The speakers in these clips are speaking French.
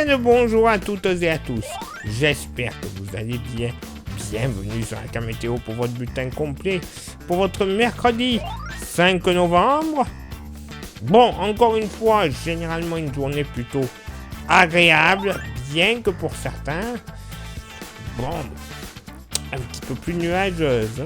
le bonjour à toutes et à tous. J'espère que vous allez bien. Bienvenue sur la météo pour votre bulletin complet pour votre mercredi 5 novembre. Bon, encore une fois, généralement une journée plutôt agréable, bien que pour certains, bon, un petit peu plus nuageuse.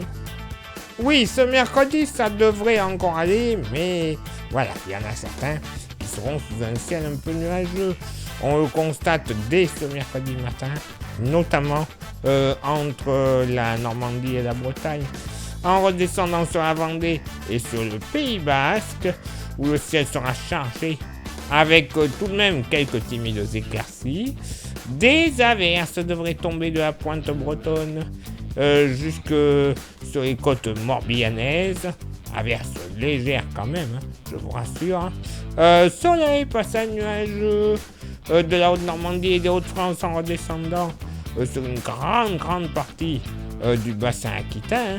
Oui, ce mercredi, ça devrait encore aller, mais voilà, il y en a certains qui seront sous un ciel un peu nuageux. On le constate dès ce mercredi matin, notamment entre la Normandie et la Bretagne, en redescendant sur la Vendée et sur le Pays Basque, où le ciel sera chargé avec tout de même quelques timides éclaircies. Des averses devraient tomber de la pointe bretonne jusque sur les côtes morbihanaises. Averses légères quand même, hein, je vous rassure. Soleil passage nuageux de la Haute-Normandie et des Hauts-de-France en redescendant sur une grande partie du bassin aquitain.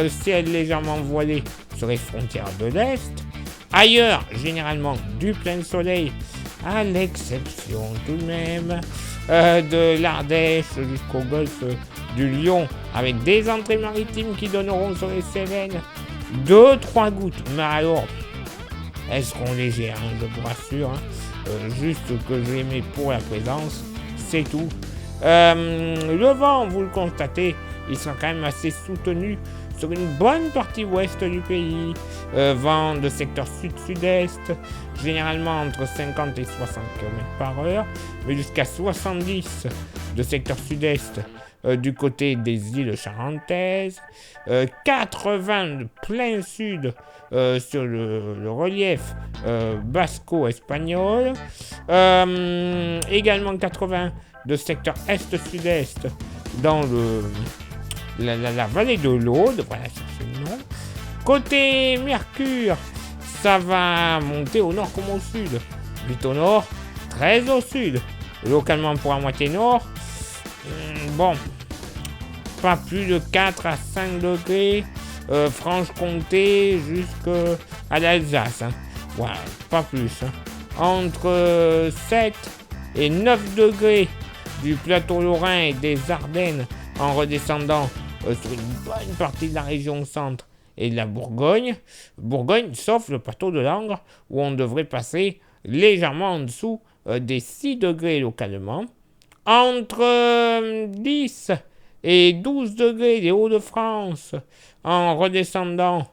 Ciel légèrement voilé sur les frontières de l'Est. Ailleurs, généralement, du plein soleil, à l'exception tout de même de l'Ardèche jusqu'au golfe du Lion, avec des entrées maritimes qui donneront sur les Cévennes 2-3 gouttes. Mais alors, elles seront légères, hein, je vous rassure. Juste que je les mets pour la présence, c'est tout. Le vent, vous le constatez, il sera quand même assez soutenu sur une bonne partie ouest du pays. Vent de secteur sud-sud-est, généralement entre 50 et 60 km/h, mais jusqu'à 70 de secteur sud-est du côté des îles charentaises, 80 de plein sud sur le relief basco-espagnol, également 80 de secteur est-sud-est dans la vallée de l'Aude, voilà, c'est le nom. Côté Mercure, ça va monter au nord comme au sud. 8 au nord, 13 au sud. Localement pour la moitié nord, bon, pas plus de 4 à 5 degrés. Franche-Comté jusqu'à l'Alsace. Hein. Voilà, pas plus. Hein. Entre 7 et 9 degrés du plateau lorrain et des Ardennes en redescendant sur une bonne partie de la région centre et de la Bourgogne, sauf le plateau de Langres où on devrait passer légèrement en dessous des 6 degrés localement. Entre 10 et 12 degrés des Hauts-de-France en redescendant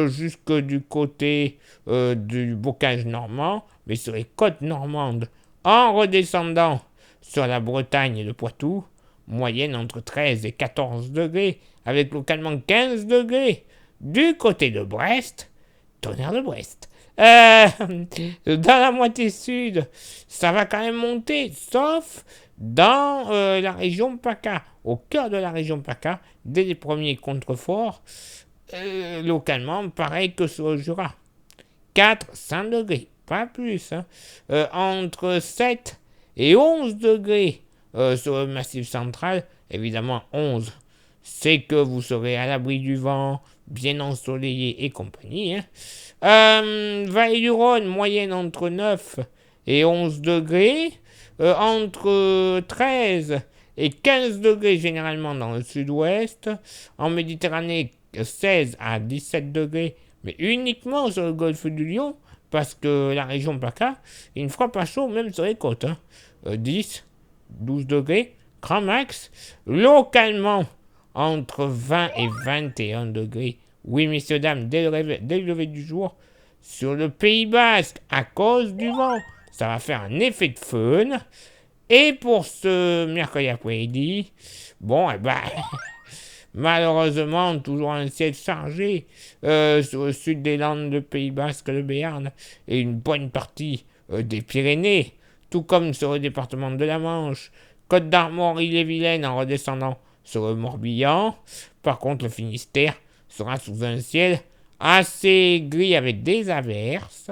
jusque du côté du bocage normand, mais sur les côtes normandes, en redescendant sur la Bretagne et le Poitou, moyenne entre 13 et 14 degrés, avec localement 15 degrés du côté de Brest, tonnerre de Brest. Dans la moitié sud, ça va quand même monter, sauf dans la région PACA, au cœur de la région PACA, dès les premiers contreforts, localement, pareil que sur le Jura. 4-5 degrés, pas plus. Hein. Entre 7 et 11 degrés sur le massif central, évidemment 11, c'est que vous serez à l'abri du vent, bien ensoleillé et compagnie. Hein. Vallée du Rhône, moyenne entre 9 et 11 degrés. Entre 13 et 15 degrés généralement dans le sud-ouest. En Méditerranée, 16 à 17 degrés, mais uniquement sur le golfe du Lion, parce que la région PACA, il ne fera pas chaud même sur les côtes. Hein. 10, 12 degrés, grand max. Localement, entre 20 et 21 degrés. Oui, messieurs, dames, dès le lever du jour, sur le Pays Basque, à cause du vent, ça va faire un effet de fun. Et pour ce mercredi après-midi, bon, malheureusement, toujours un ciel chargé sur le sud des Landes, le Pays Basque, le Béarn et une bonne partie des Pyrénées, tout comme sur le département de la Manche, Côte d'Armor, Ille-et-Vilaine en redescendant sur le Morbihan. Par contre, le Finistère sera sous un ciel assez gris avec des averses.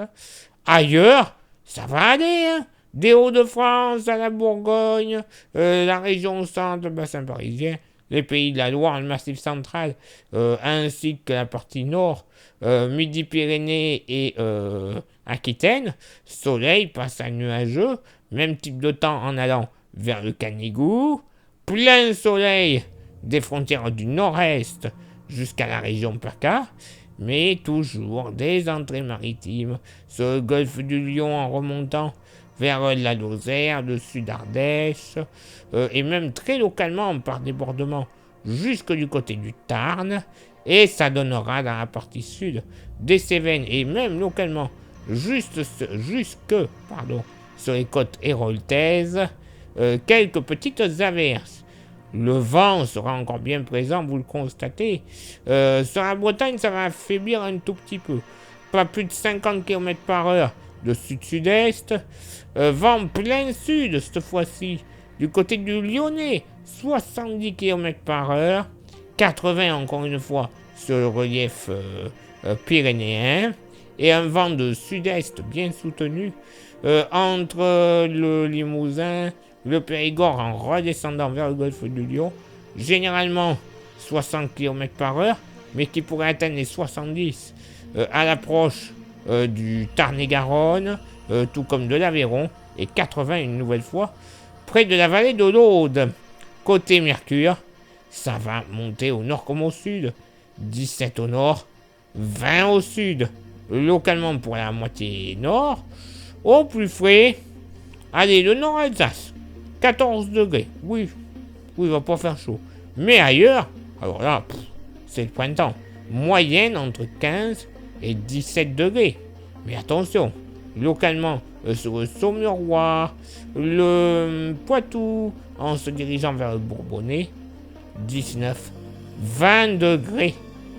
Ailleurs, ça va aller, hein. Des Hauts-de-France à la Bourgogne, la région centre, le bassin parisien, les pays de la Loire, le Massif central, ainsi que la partie nord, Midi-Pyrénées et Aquitaine. Soleil, passage nuageux, même type de temps en allant vers le Canigou. Plein soleil des frontières du nord-est jusqu'à la région PACA, mais toujours des entrées maritimes sur le golfe du Lion en remontant vers la Lozère, le sud-Ardèche, et même très localement par débordement jusque du côté du Tarn, et ça donnera dans la partie sud des Cévennes, et même localement jusque sur les côtes héroltaises, quelques petites averses. Le vent sera encore bien présent, vous le constatez. Sur la Bretagne, ça va affaiblir un tout petit peu. Pas plus de 50 km par heure de sud-sud-est. Vent plein sud cette fois-ci. Du côté du Lyonnais, 70 km par heure. 80 encore une fois sur le relief pyrénéen. Et un vent de sud-est bien soutenu entre le Limousin, le Périgord en redescendant vers le golfe du Lion, généralement 60 km par heure, mais qui pourrait atteindre les 70 à l'approche du Tarn-et-Garonne, tout comme de l'Aveyron, et 80 une nouvelle fois, près de la vallée de l'Aude. Côté Mercure, ça va monter au nord comme au sud, 17 au nord, 20 au sud, localement pour la moitié nord, au plus frais, allez, le nord-Alsace, 14 degrés, oui, il va pas faire chaud. Mais ailleurs, alors là, c'est le printemps. Moyenne entre 15 et 17 degrés. Mais attention, localement, sur le Saumurois, le Poitou, en se dirigeant vers le Bourbonnais, 19, 20 degrés.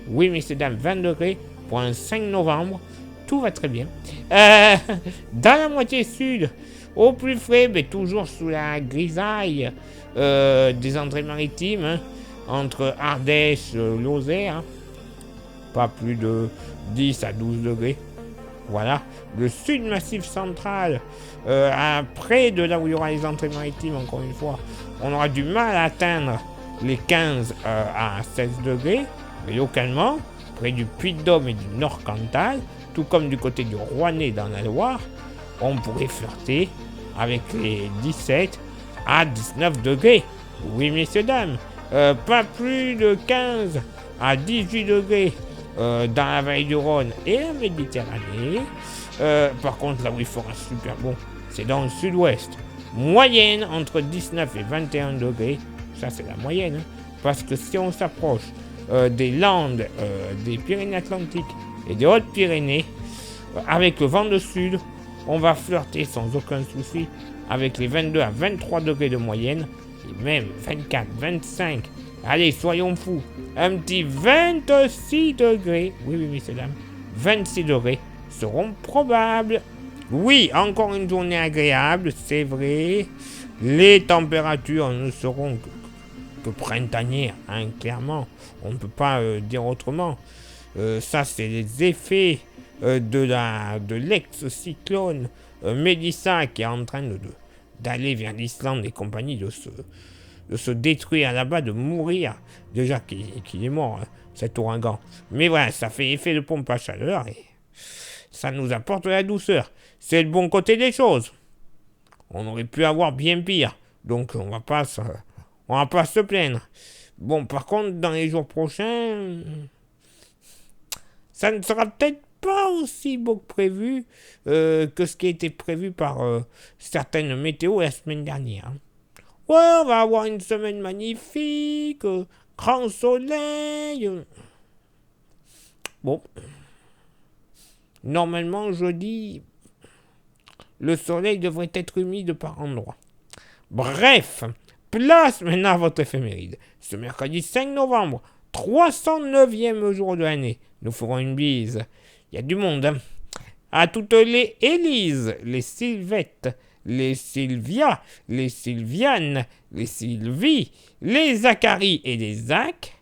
Oui, messieurs, dames, 20 degrés pour un 5 novembre. Tout va très bien. Dans la moitié sud, au plus frais, mais toujours sous la grisaille des entrées maritimes, hein, entre Ardèche et Lozère, hein, pas plus de 10 à 12 degrés. Voilà. Le sud massif central, près de là où il y aura les entrées maritimes, encore une fois, on aura du mal à atteindre les 15 à 16 degrés, mais localement, près du Puy-de-Dôme et du Nord-Cantal, tout comme du côté du Rouennais dans la Loire, on pourrait flirter avec les 17 à 19 degrés. Oui, messieurs, dames, pas plus de 15 à 18 degrés dans la vallée du Rhône et la Méditerranée. Par contre, là où il fera super bon, c'est dans le sud-ouest. Moyenne entre 19 et 21 degrés. Ça, c'est la moyenne. Hein, parce que si on s'approche des Landes, des Pyrénées-Atlantiques et des Hautes-Pyrénées, avec le vent de sud, on va flirter sans aucun souci avec les 22 à 23 degrés de moyenne, et même 24, 25, allez, soyons fous, un petit 26 degrés, oui, messieurs, dames, 26 degrés seront probables. Oui, encore une journée agréable, c'est vrai, les températures ne seront que printanières, hein, clairement, on ne peut pas dire autrement. Ça, c'est les effets de l'ex-cyclone Mélissa qui est en train d'aller vers l'Islande et compagnie, de se détruire là-bas, de mourir. Déjà qu'il est mort, hein, cet ouragan. Mais voilà, ça fait effet de pompe à chaleur et ça nous apporte de la douceur. C'est le bon côté des choses. On aurait pu avoir bien pire. Donc on va pas se plaindre. Bon, par contre, dans les jours prochains, ça ne sera peut-être pas aussi beau que prévu que ce qui a été prévu par certaines météos la semaine dernière. Hein. Ouais, on va avoir une semaine magnifique, grand soleil. Bon. Normalement, jeudi, le soleil devrait être humide par endroits. Bref, place maintenant à votre éphéméride. Ce mercredi 5 novembre, 309e jour de l'année. Nous ferons une bise. Il y a du monde. Hein. À toutes les Élises, les Sylvettes, les Sylvia, les Sylviane, les Sylvie, les Zacharie et les Zach.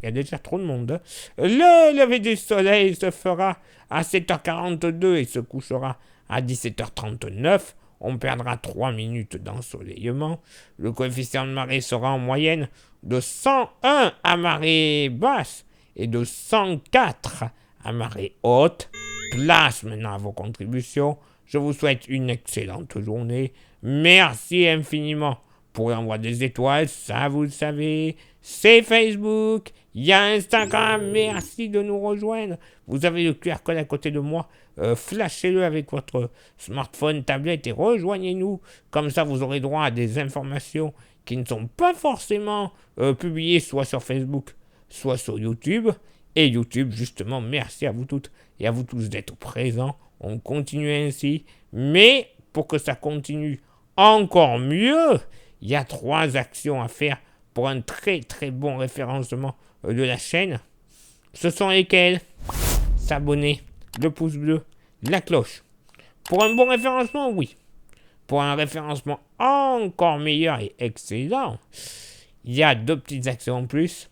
Il y a déjà trop de monde. Hein. Le lever du soleil se fera à 7h42 et se couchera à 17h39. On perdra 3 minutes d'ensoleillement. Le coefficient de marée sera en moyenne de 101 à marée basse et de 104 à marée haute. Place maintenant à vos contributions. Je vous souhaite une excellente journée. Merci infiniment pour l'envoi des étoiles, ça vous le savez. C'est Facebook, il y a Instagram, merci de nous rejoindre. Vous avez le QR code à côté de moi, flashez-le avec votre smartphone, tablette et rejoignez-nous. Comme ça, vous aurez droit à des informations qui ne sont pas forcément publiées soit sur Facebook, soit sur YouTube. Et YouTube, justement, merci à vous toutes et à vous tous d'être présents. On continue ainsi, mais pour que ça continue encore mieux, il y a 3 actions à faire pour un très très bon référencement de la chaîne. Ce sont lesquelles? S'abonner, le pouce bleu, la cloche. Pour un bon référencement, oui. Pour un référencement encore meilleur et excellent, il y a 2 petites actions en plus.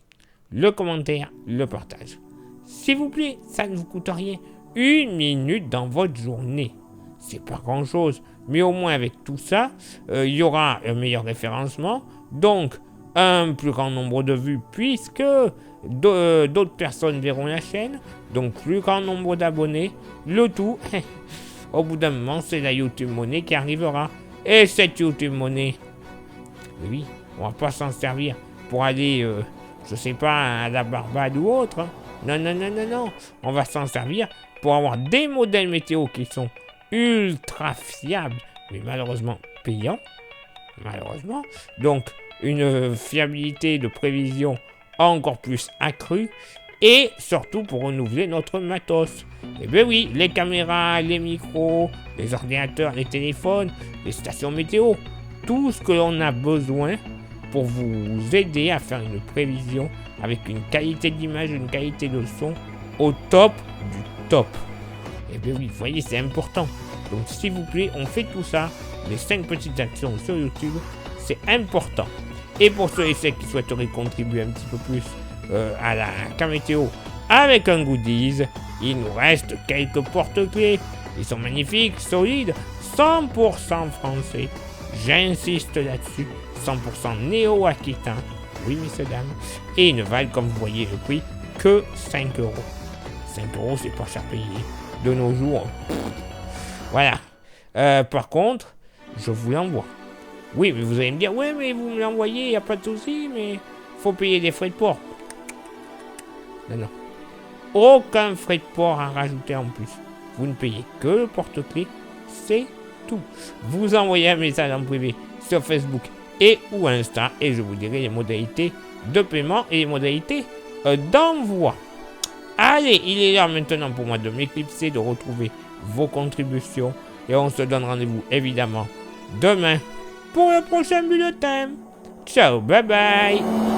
Le commentaire, le partage. S'il vous plaît, ça ne vous coûte rien. 1 minute dans votre journée. C'est pas grand chose, mais au moins avec tout ça, il y aura un meilleur référencement, donc un plus grand nombre de vues puisque d'autres personnes verront la chaîne, donc plus grand nombre d'abonnés, le tout, au bout d'un moment, c'est la YouTube Money qui arrivera. Et cette YouTube Money, oui, on va pas s'en servir pour aller, je sais pas, à la Barbade ou autre. Hein. Non, on va s'en servir pour avoir des modèles météo qui sont ultra fiables, mais malheureusement payants, malheureusement. Donc, une fiabilité de prévision encore plus accrue et surtout pour renouveler notre matos. Eh bien oui, les caméras, les micros, les ordinateurs, les téléphones, les stations météo, tout ce que l'on a besoin pour vous aider à faire une prévision avec une qualité d'image, une qualité de son au top du top. Eh bien oui, vous voyez, c'est important. Donc s'il vous plaît, on fait tout ça, les 5 petites actions sur YouTube, c'est important. Et pour ceux et celles qui souhaiteraient contribuer un petit peu plus à la K-Météo avec un goodies, il nous reste quelques porte-clés. Ils sont magnifiques, solides, 100% français. J'insiste là-dessus, 100% néo-aquitain. Oui, messieurs, dames. Et ils ne valent, comme vous voyez le prix, que 5 €. 5 €, c'est pas cher payé. De nos jours, voilà. Par contre, je vous l'envoie. Oui, mais vous allez me dire, ouais, mais vous me l'envoyez, il n'y a pas de souci, mais faut payer des frais de port. Non. Aucun frais de port à rajouter en plus. Vous ne payez que le porte-clés, c'est tout. Vous envoyez un message en privé sur Facebook et ou Insta et je vous dirai les modalités de paiement et les modalités d'envoi. Allez, il est l'heure maintenant pour moi de m'éclipser, de retrouver vos contributions et on se donne rendez-vous évidemment demain pour le prochain bulletin. Ciao, bye bye.